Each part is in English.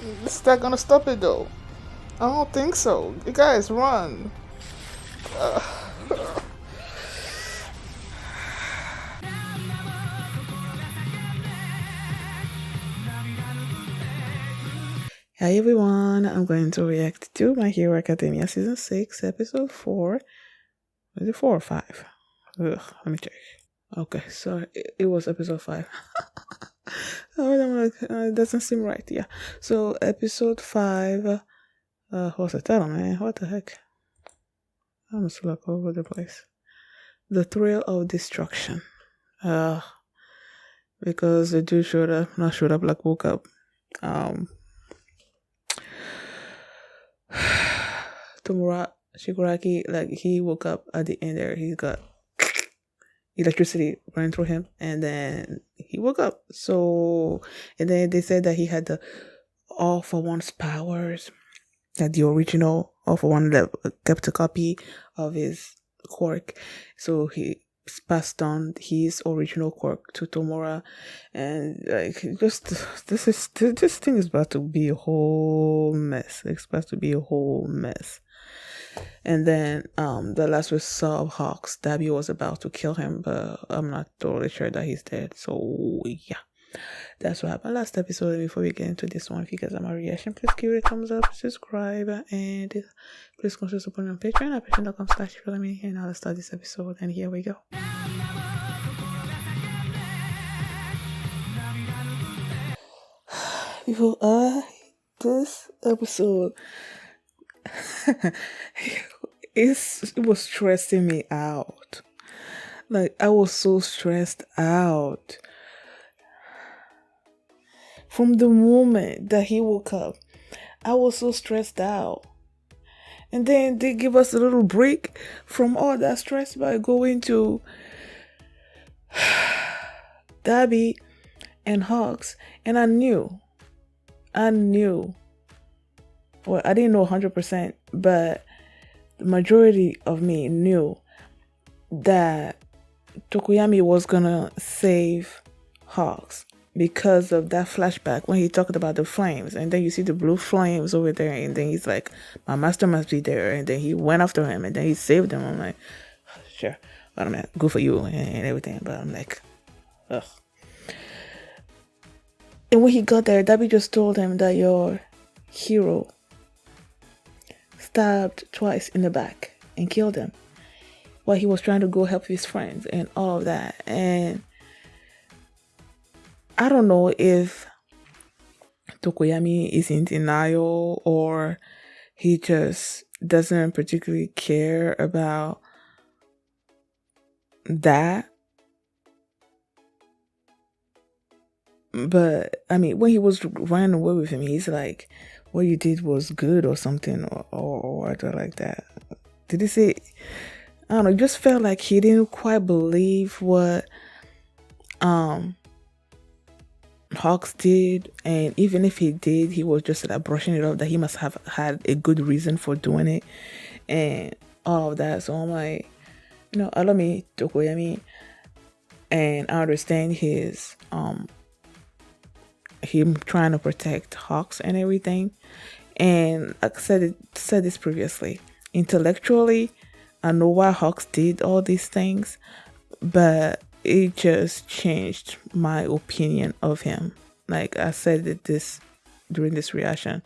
Is that gonna stop it though? I don't think so. You guys run. Hi everyone, I'm going to react to My Hero Academia Season 6, Episode 4. Is it 4 or 5? Ugh, let me check. Okay, so it was Episode 5. Oh, I'm like, it doesn't seem right, yeah. So, Episode 5, what's the title, man? What the heck? I'm just like all over the place. The Thrill of Destruction. Because the dude not showed up, like woke up. Tomura Shigaraki, like he woke up at the end there. He's got electricity running through him, and then he woke up. So, and then they said that he had the All for One's powers, that the original All for One kept a copy of his quirk. So he passed on his original quirk to Tomura, and like just this thing is about to be a whole mess. It's about to be a whole mess. And then the last we saw of Hawks, Dabby was about to kill him, but I'm not totally sure that he's dead. So yeah, that's what happened last episode. Before we get into this one, if you guys have my reaction, please give it a thumbs up, subscribe, and please consider supporting me on Patreon at patreon.com/me. And now let's start this episode, and here we go. Before this episode it was stressing me out. Like, I was so stressed out. From the moment that he woke up, I was so stressed out. And then they give us a little break from all that stress by going to Dabby and Hawks. And I knew. Well, I didn't know 100%, but the majority of me knew that Tokoyami was gonna save Hawks because of that flashback when he talked about the flames, and then you see the blue flames over there, and then he's like, my master must be there, and then he went after him, and then he saved him. I'm like, sure, but I'm like, good for you and everything, but I'm like, ugh. And when he got there, Dabby just told him that your hero stabbed twice in the back and killed him while he was trying to go help his friends and all of that. And I don't know if Tokoyami is in denial or he just doesn't particularly care about that. But I mean, when he was running away with him, he's like, what you did was good or something, or whatever like that. Did he say? I don't know. It just felt like he didn't quite believe what Hawks did, and even if he did, he was just like brushing it off that he must have had a good reason for doing it and all of that. So I'm like, I love me Tokoyami, and I understand his him trying to protect Hawks and everything. And I said this previously. Intellectually, I know why Hawks did all these things, but it just changed my opinion of him. Like I said this during this reaction.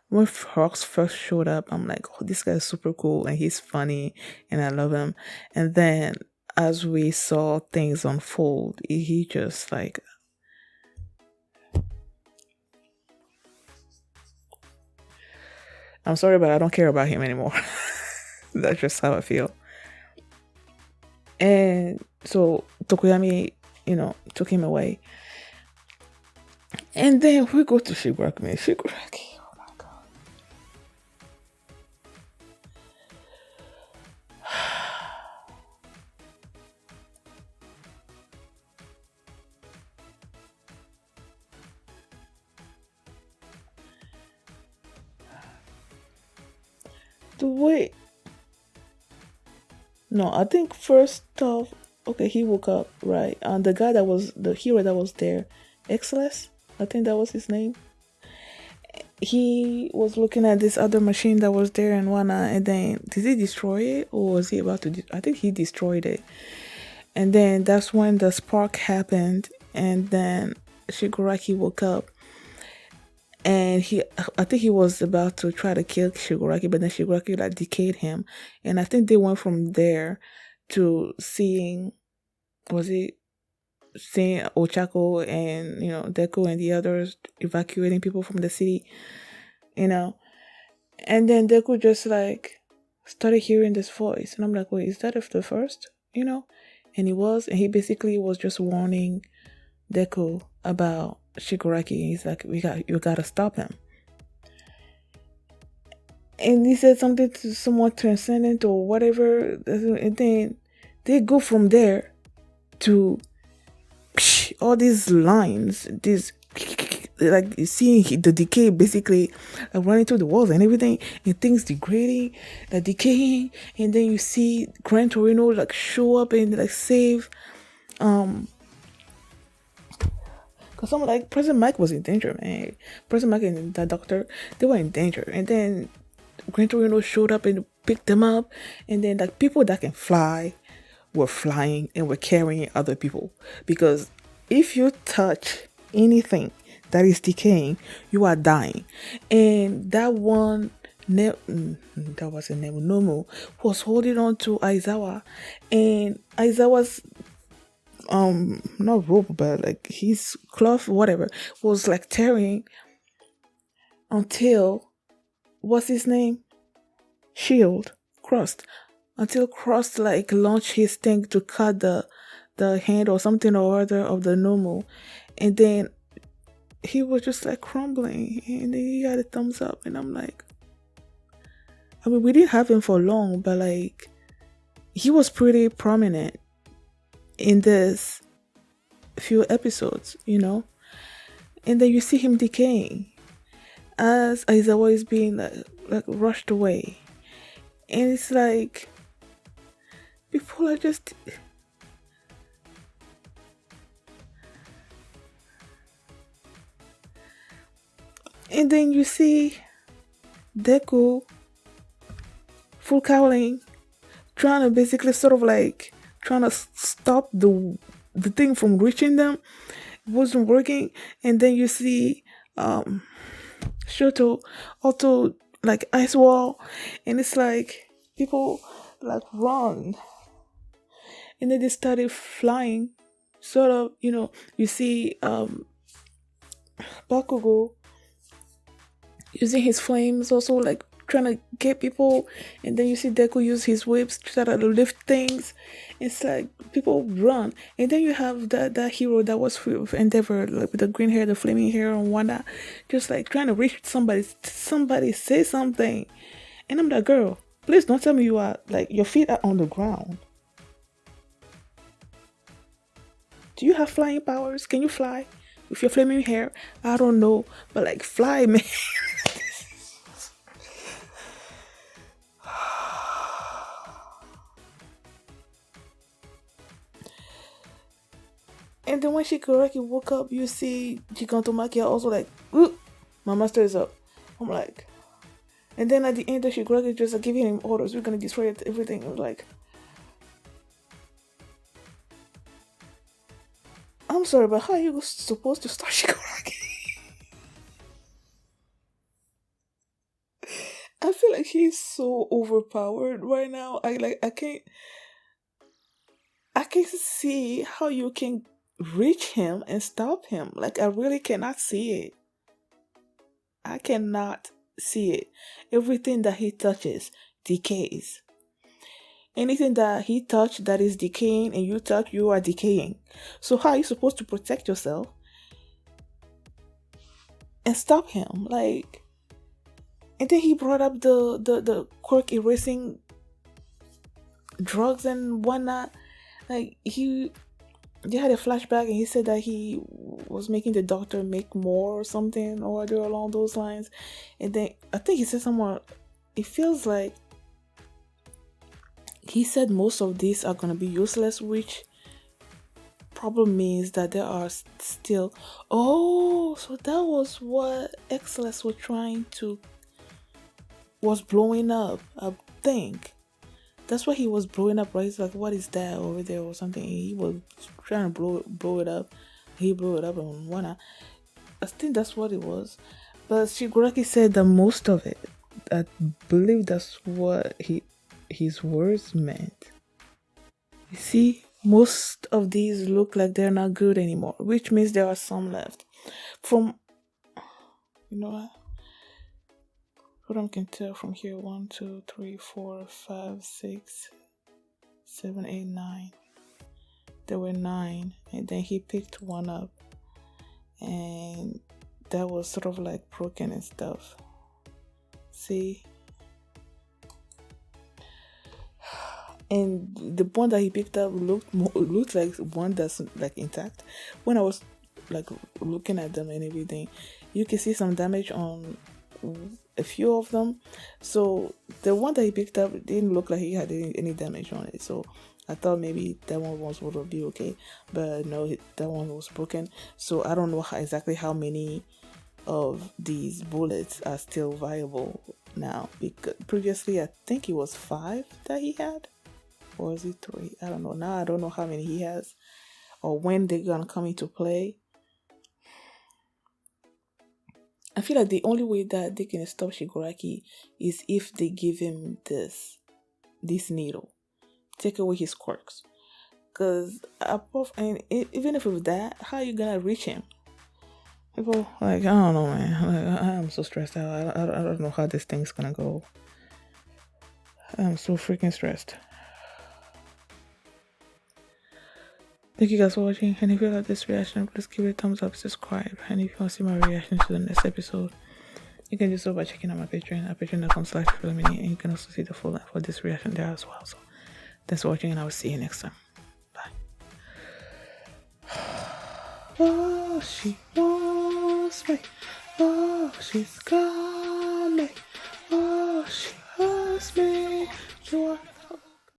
When Hawks first showed up, I'm like, oh, this guy's super cool and he's funny and I love him. And then as we saw things unfold, he just like, I'm sorry, but I don't care about him anymore. That's just how I feel. And so Tokoyami, took him away. And then we go to Shigaraki. Shigaraki, oh my god. The way. No, I think first off, okay, he woke up, right? And the guy that was the hero that was there, Exless, I think that was his name. he was looking at this other machine that was there and whatnot, and then did he destroy it or was he about to? I think he destroyed it, and then that's when the spark happened, and then Shigaraki woke up, and I think he was about to try to kill Shigaraki, but then Shigaraki like decayed him, and I think they went from there to seeing, was it seeing Ochako and Deku and the others evacuating people from the city, you know. And then Deku just like started hearing this voice, and I'm like, wait, is that of the first? And he basically was just warning Deku about Shigaraki. He's like, you gotta stop him. And he said something to somewhat transcendent or whatever, and then they go from there to all these lines, these like seeing the decay basically running through the walls and everything, and things degrading, decaying, and then you see Gran Torino like show up and like save, because someone like President Mike was in danger, man. President Mike and the doctor, they were in danger, and then Gran Torino showed up and picked them up, and then like people that can fly were flying and were carrying other people, because if you touch anything that is decaying, you are dying. And that one, that was a name, Nomu, was holding on to Aizawa, and Aizawa's not rope, but like his cloth, whatever, was like tearing until, what's his name? Shield crossed, until Cross like launched his thing to cut the hand or something or other of the Nomu, and then he was just like crumbling, and then he got a thumbs up, and I'm like, I mean, we didn't have him for long, but like he was pretty prominent in this few episodes, and then you see him decaying as Aizawa is being like rushed away, and it's like people are just. And then you see Deku full cowling, trying to basically sort of like trying to stop the thing from reaching them. It wasn't working. And then you see Shoto also like ice wall, and it's like people like run, and then they started flying. Sort of, you see Bakugo using his flames, also like trying to get people, and then you see Deku use his whips to try to lift things. It's like people run, and then you have that hero that was with Endeavor, like with the green hair, the flaming hair, and whatnot, just like trying to reach somebody. Somebody say something, and I'm like, girl, please don't tell me you are like your feet are on the ground. Do you have flying powers? Can you fly with your flaming hair? I don't know, but like fly, man. And then when Shigaraki woke up, you see Gigantomachia also like, ooh, my master is up. I'm like, and then at the end, Shigaraki just like giving him orders, we're gonna destroy everything. I was like, I'm sorry, but how are you supposed to start Shigaraki? I feel like he's so overpowered right now. I can't see how you can reach him and stop him. Like, I really cannot see it. I cannot see it. Everything that he touches decays. Anything that he touched that is decaying and you touch, you are decaying. So how are you supposed to protect yourself and stop him? Like, and then he brought up the quirk erasing drugs and whatnot. Like, they had a flashback, and he said that he was making the doctor make more or something or other along those lines. And then I think he said somewhere, it feels like he said most of these are gonna be useless, which problem means that there are still. Oh, so that was what Excellence was blowing up. I think that's why he was blowing up. Right? He's like, what is that over there or something? He was trying to blow it up. He blew it up and whatnot. I think that's what it was. But Shigaraki said that most of it. I believe that's what his words meant. You see, most of these look like they're not good anymore, which means there are some left. From you know what I can tell from here: 1, 2, 3, 4, 5, 6, 7, 8, 9. There were 9, and then he picked one up, and that was sort of like broken and stuff. See? And the one that he picked up looked like one that's like intact. When I was like looking at them and everything, you can see some damage on a few of them. So the one that he picked up didn't look like he had any damage on it. So I thought maybe that one would be okay, but no, that one was broken. So I don't know exactly how many of these bullets are still viable now, because previously I think it was 5 that he had, or is it 3? I don't know. Now I don't know how many he has or when they're gonna come into play. I feel like the only way that they can stop Shigaraki is if they give him this needle, take away his quirks. Because even if with that, how are you gonna reach him? People, like, I don't know, man. Like, I'm so stressed out. I don't know how this thing's gonna go. I'm so freaking stressed. Thank you guys for watching. And if you like this reaction, please give it a thumbs up, subscribe. And if you want to see my reaction to the next episode, you can do so by checking out my Patreon at patreon.com/filmini. And you can also see the full length for this reaction there as well. So thanks for watching, and I will see you next time. Bye. Oh, she wants me. Oh, she's gone.